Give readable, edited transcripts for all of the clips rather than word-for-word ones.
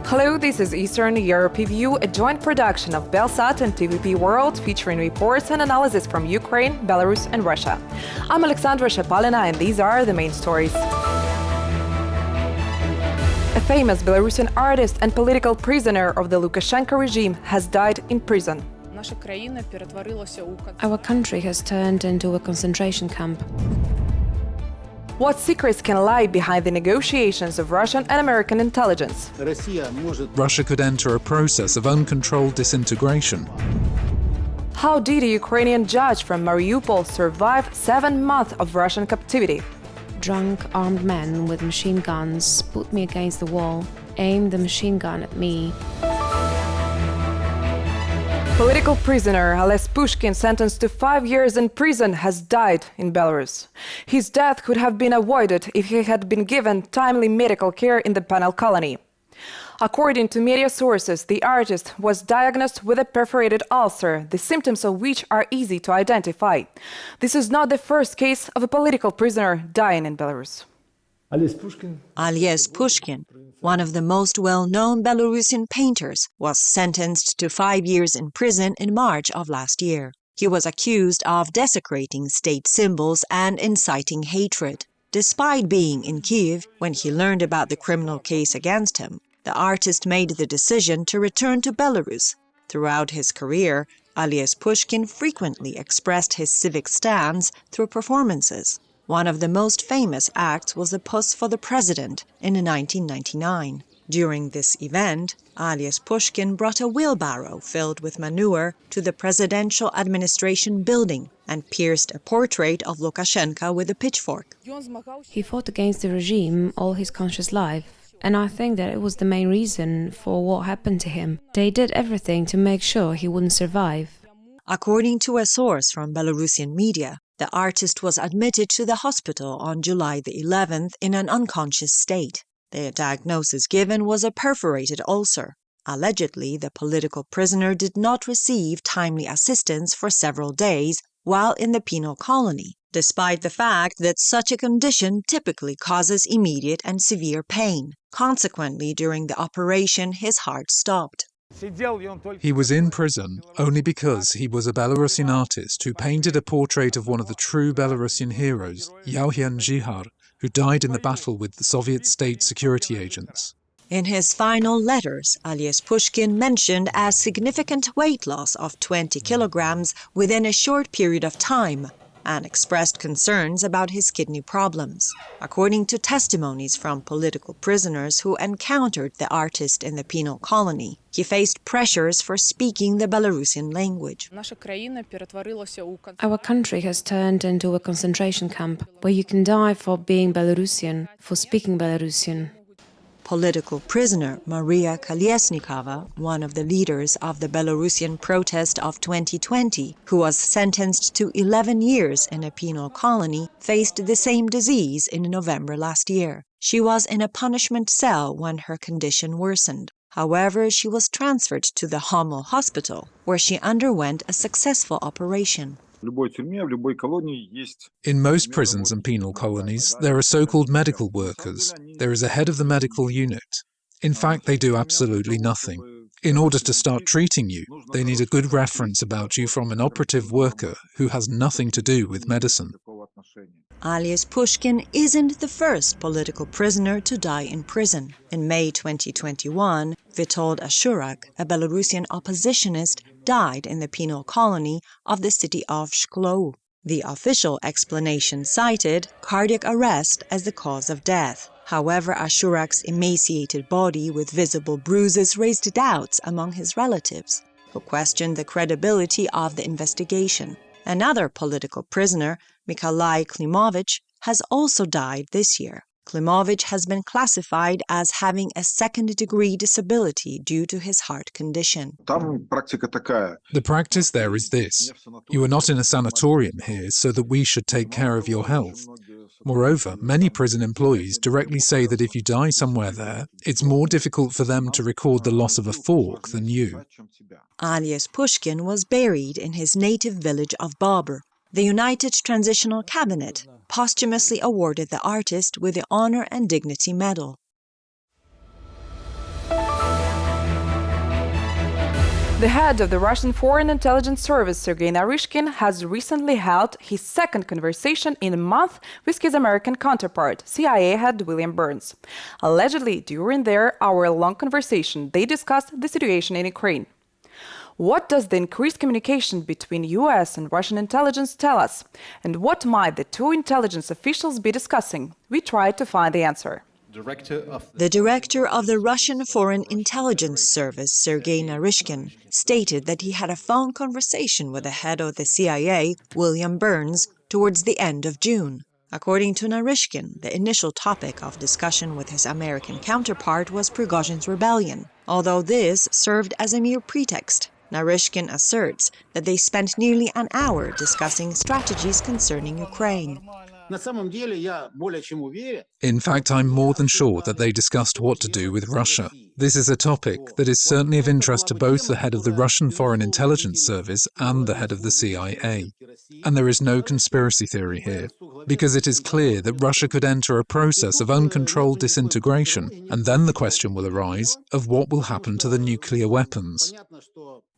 Hello, this is Eastern Europe View, a joint production of BELSAT and TVP World, featuring reports and analysis from Ukraine, Belarus and Russia. I'm Alexandra Shapalina, and these are the main stories. A famous Belarusian artist and political prisoner of the Lukashenko regime has died in prison. Our country has turned into a concentration camp. What secrets can lie behind the negotiations of Russian and American intelligence? Russia could enter a process of uncontrolled disintegration. How did a Ukrainian judge from Mariupol survive 7 months of Russian captivity? Drunk, armed men with machine guns put me against the wall, aimed the machine gun at me. Political prisoner Ales Pushkin, sentenced to 5 years in prison, has died in Belarus. His death could have been avoided if he had been given timely medical care in the penal colony. According to media sources, the artist was diagnosed with a perforated ulcer, the symptoms of which are easy to identify. This is not the first case of a political prisoner dying in Belarus. Ales Pushkin, one of the most well-known Belarusian painters, was sentenced to 5 years in prison in March of last year. He was accused of desecrating state symbols and inciting hatred. Despite being in Kiev when he learned about the criminal case against him, the artist made the decision to return to Belarus. Throughout his career, Ales Pushkin frequently expressed his civic stance through performances. One of the most famous acts was the Pose for the President in 1999. During this event, Ales Pushkin brought a wheelbarrow filled with manure to the presidential administration building and pierced a portrait of Lukashenko with a pitchfork. He fought against the regime all his conscious life, and I think that it was the main reason for what happened to him. They did everything to make sure he wouldn't survive. According to a source from Belarusian media, the artist was admitted to the hospital on July the 11th in an unconscious state. The diagnosis given was a perforated ulcer. Allegedly, the political prisoner did not receive timely assistance for several days while in the penal colony, despite the fact that such a condition typically causes immediate and severe pain. Consequently, during the operation, his heart stopped. He was in prison only because he was a Belarusian artist who painted a portrait of one of the true Belarusian heroes, Yauhian Zhihar, who died in the battle with the Soviet state security agents. In his final letters, Ales Pushkin mentioned a significant weight loss of 20 kilograms within a short period of time and expressed concerns about his kidney problems. According to testimonies from political prisoners who encountered the artist in the penal colony, he faced pressures for speaking the Belarusian language. Our country has turned into a concentration camp where you can die for being Belarusian, for speaking Belarusian. Political prisoner Maria Kolesnikova, one of the leaders of the Belarusian protest of 2020, who was sentenced to 11 years in a penal colony, faced the same disease in November last year. She was in a punishment cell when her condition worsened. However, she was transferred to the Homel hospital, where she underwent a successful operation. In most prisons and penal colonies, there are so-called medical workers. There is a head of the medical unit. In fact, they do absolutely nothing. In order to start treating you, they need a good reference about you from an operative worker who has nothing to do with medicine. Ales Pushkin isn't the first political prisoner to die in prison. In May 2021, Witold Ashurak, a Belarusian oppositionist, died in the penal colony of the city of Shklou. The official explanation cited cardiac arrest as the cause of death. However, Ashurak's emaciated body with visible bruises raised doubts among his relatives, who questioned the credibility of the investigation. Another political prisoner, Mikhailo Pritula, has also died this year. Klimovich has been classified as having a second-degree disability due to his heart condition. The practice there is this. You are not in a sanatorium here, so that we should take care of your health. Moreover, many prison employees directly say that if you die somewhere there, it's more difficult for them to record the loss of a fork than you. Ales Pushkin was buried in his native village of Babur. The United Transitional Cabinet posthumously awarded the artist with the Honor and Dignity Medal. The head of the Russian Foreign Intelligence Service, Sergei Naryshkin, has recently held his second conversation in a month with his American counterpart, CIA head William Burns. Allegedly, during their hour-long conversation, they discussed the situation in Ukraine. What does the increased communication between US and Russian intelligence tell us? And what might the two intelligence officials be discussing? We tried to find the answer. The director of the Russian Foreign Intelligence Service, Sergei Naryshkin, stated that he had a phone conversation with the head of the CIA, William Burns, towards the end of June. According to Naryshkin, the initial topic of discussion with his American counterpart was Prigozhin's rebellion, although this served as a mere pretext. Naryshkin asserts that they spent nearly an hour discussing strategies concerning Ukraine. In fact, I'm more than sure that they discussed what to do with Russia. This is a topic that is certainly of interest to both the head of the Russian Foreign Intelligence Service and the head of the CIA. And there is no conspiracy theory here, because it is clear that Russia could enter a process of uncontrolled disintegration, and then the question will arise of what will happen to the nuclear weapons.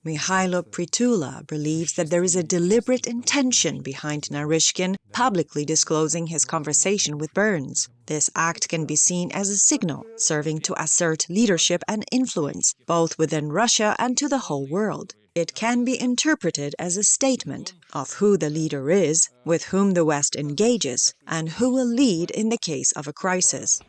Mikhailo Pritula believes that there is a deliberate intention behind Naryshkin publicly disclosing his conversation with Burns. This act can be seen as a signal, serving to assert leadership and influence, both within Russia and to the whole world. It can be interpreted as a statement of who the leader is, with whom the West engages, and who will lead in the case of a crisis.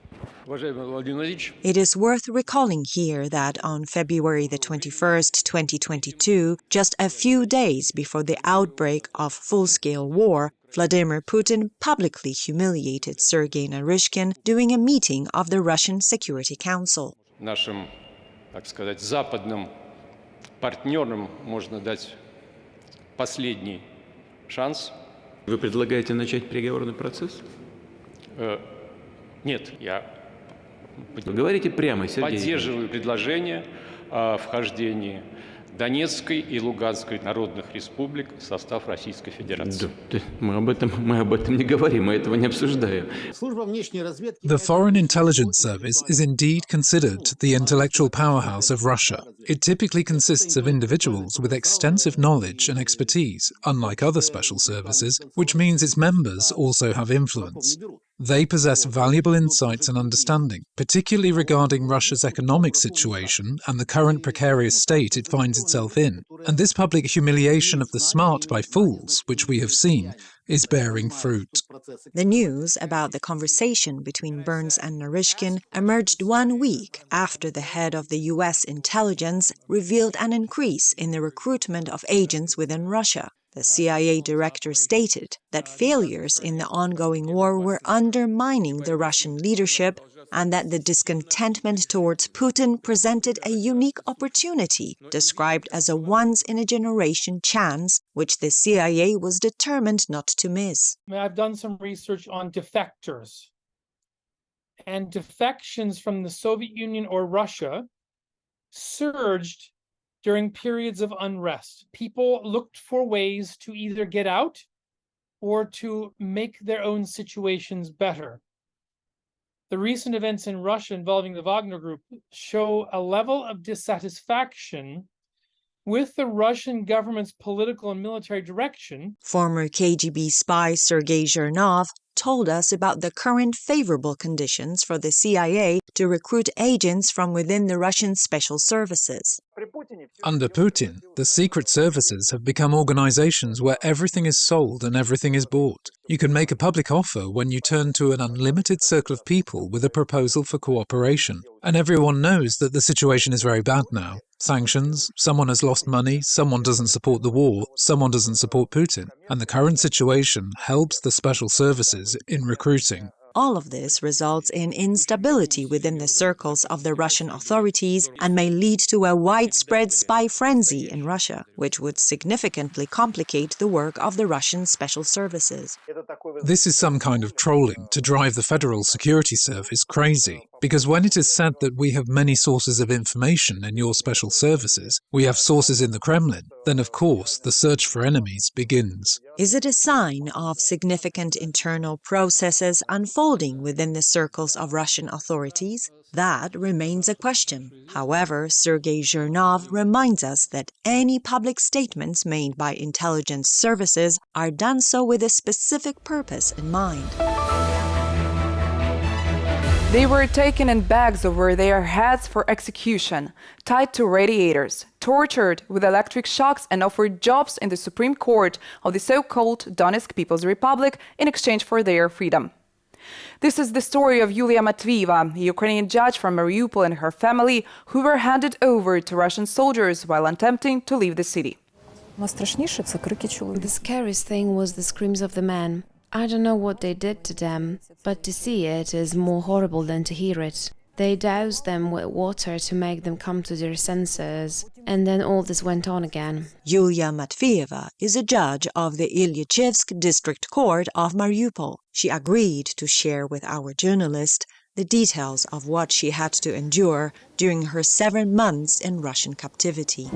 It is worth recalling here that on February the 21st, 2022, just a few days before the outbreak of full-scale war, Vladimir Putin publicly humiliated Sergei Naryshkin during a meeting of the Russian Security Council. Нашим, так сказать, западным партнерам можно дать последний шанс. Вы предлагаете начать переговорный процесс? Нет, я говорите прямо, Сергей. Поддерживаю предложение о вхождении Донецкой и Луганской народных республик в состав Российской Федерации. Мы об этом не говорим, мы этого не обсуждаем. The Foreign Intelligence Service is indeed considered the intellectual powerhouse of Russia. It typically consists of individuals with extensive knowledge and expertise, unlike other special services, which means its members also have influence. They possess valuable insights and understanding, particularly regarding Russia's economic situation and the current precarious state it finds itself in. And this public humiliation of the smart by fools, which we have seen, is bearing fruit. The news about the conversation between Burns and Naryshkin emerged 1 week after the head of the US intelligence revealed an increase in the recruitment of agents within Russia. The CIA director stated that failures in the ongoing war were undermining the Russian leadership and that the discontentment towards Putin presented a unique opportunity, described as a once-in-a-generation chance, which the CIA was determined not to miss. I've done some research on defectors, and defections from the Soviet Union or Russia surged during periods of unrest. People looked for ways to either get out or to make their own situations better. The recent events in Russia involving the Wagner Group show a level of dissatisfaction with the Russian government's political and military direction. Former KGB spy Sergei Zhernov told us about the current favorable conditions for the CIA to recruit agents from within the Russian special services. Under Putin, the secret services have become organizations where everything is sold and everything is bought. You can make a public offer when you turn to an unlimited circle of people with a proposal for cooperation. And everyone knows that the situation is very bad now. Sanctions, someone has lost money, someone doesn't support the war, someone doesn't support Putin. And the current situation helps the special services in recruiting. All of this results in instability within the circles of the Russian authorities and may lead to a widespread spy frenzy in Russia, which would significantly complicate the work of the Russian special services. This is some kind of trolling to drive the Federal Security Service crazy. Because when it is said that we have many sources of information in your special services, we have sources in the Kremlin, then of course the search for enemies begins. Is it a sign of significant internal processes unfolding within the circles of Russian authorities? That remains a question. However, Sergei Zhernov reminds us that any public statements made by intelligence services are done so with a specific purpose in mind. They were taken in bags over their heads for execution, tied to radiators, tortured with electric shocks, and offered jobs in the Supreme Court of the so-called Donetsk People's Republic in exchange for their freedom. This is the story of Yulia Matvieva, a Ukrainian judge from Mariupol, and her family, who were handed over to Russian soldiers while attempting to leave the city. The scariest thing was the screams of the men. I don't know what they did to them, but to see it is more horrible than to hear it. They doused them with water to make them come to their senses, and then all this went on again. Yulia Matvieva is a judge of the Ilyachevsk District Court of Mariupol. She agreed to share with our journalist the details of what she had to endure during her 7 months in Russian captivity.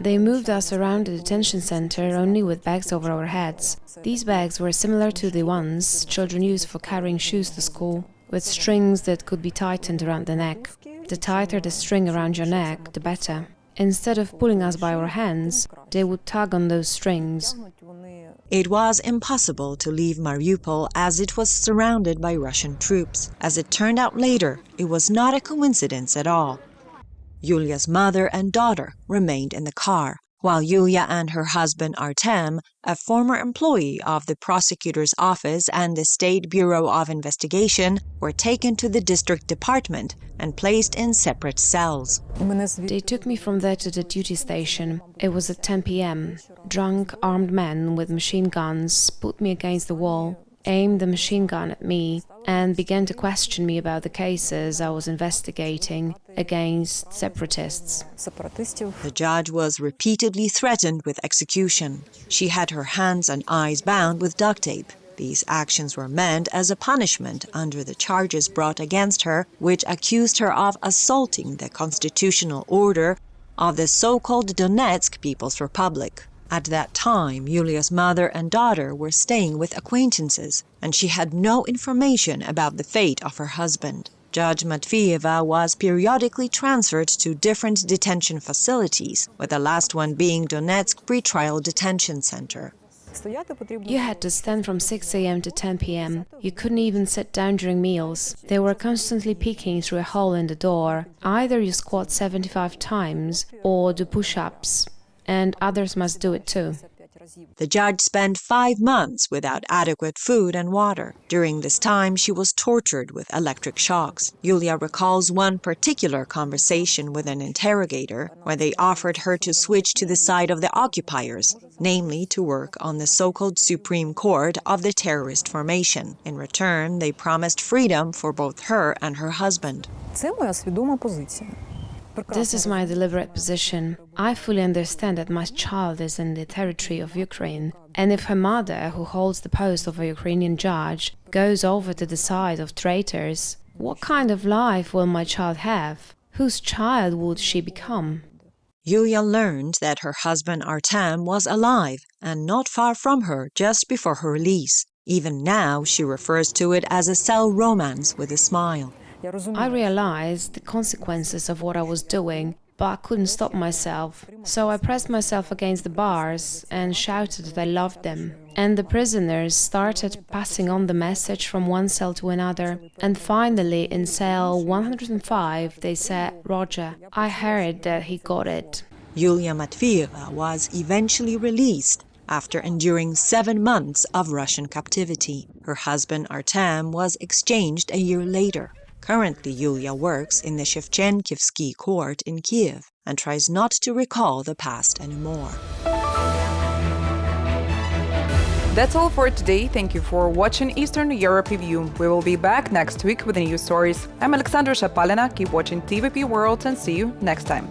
They moved us around the detention center only with bags over our heads. These bags were similar to the ones children use for carrying shoes to school, with strings that could be tightened around the neck. The tighter the string around your neck, the better. Instead of pulling us by our hands, they would tug on those strings. It was impossible to leave Mariupol as it was surrounded by Russian troops. As it turned out later, it was not a coincidence at all. Yulia's mother and daughter remained in the car, while Yulia and her husband Artem, a former employee of the prosecutor's office and the State Bureau of Investigation, were taken to the district department and placed in separate cells. They took me from there to the duty station. It was at 10 p.m. Drunk, armed men with machine guns put me against the wall, aimed the machine gun at me, and began to question me about the cases I was investigating against separatists. The judge was repeatedly threatened with execution. She had her hands and eyes bound with duct tape. These actions were meant as a punishment under the charges brought against her, which accused her of assaulting the constitutional order of the so-called Donetsk People's Republic. At that time, Yulia's mother and daughter were staying with acquaintances, and she had no information about the fate of her husband. Judge Matvieva was periodically transferred to different detention facilities, with the last one being Donetsk Pretrial Detention Center. You had to stand from 6 a.m. to 10 p.m. You couldn't even sit down during meals. They were constantly peeking through a hole in the door. Either you squat 75 times or do push-ups, and others must do it too. The judge spent 5 months without adequate food and water. During this time, she was tortured with electric shocks. Yulia recalls one particular conversation with an interrogator where they offered her to switch to the side of the occupiers, namely to work on the so-called Supreme Court of the terrorist formation. In return, they promised freedom for both her and her husband. This is my deliberate position. I fully understand that my child is in the territory of Ukraine, and if her mother, who holds the post of a Ukrainian judge, goes over to the side of traitors, what kind of life will my child have? Whose child would she become? Yulia learned that her husband Artem was alive and not far from her just before her release. Even now, she refers to it as a cell romance with a smile. I realized the consequences of what I was doing, but I couldn't stop myself. So I pressed myself against the bars and shouted that I loved them. And the prisoners started passing on the message from one cell to another. And finally, in cell 105, they said, "Roger." I heard that he got it. Yulia Matvieva was eventually released after enduring 7 months of Russian captivity. Her husband Artem was exchanged a year later. Currently, Yulia works in the Shevchenkivsky court in Kiev and tries not to recall the past anymore. That's all for today. Thank you for watching Eastern Europe Review. We will be back next week with the new stories. I'm Alexandra Shapalina. Keep watching TVP World and see you next time.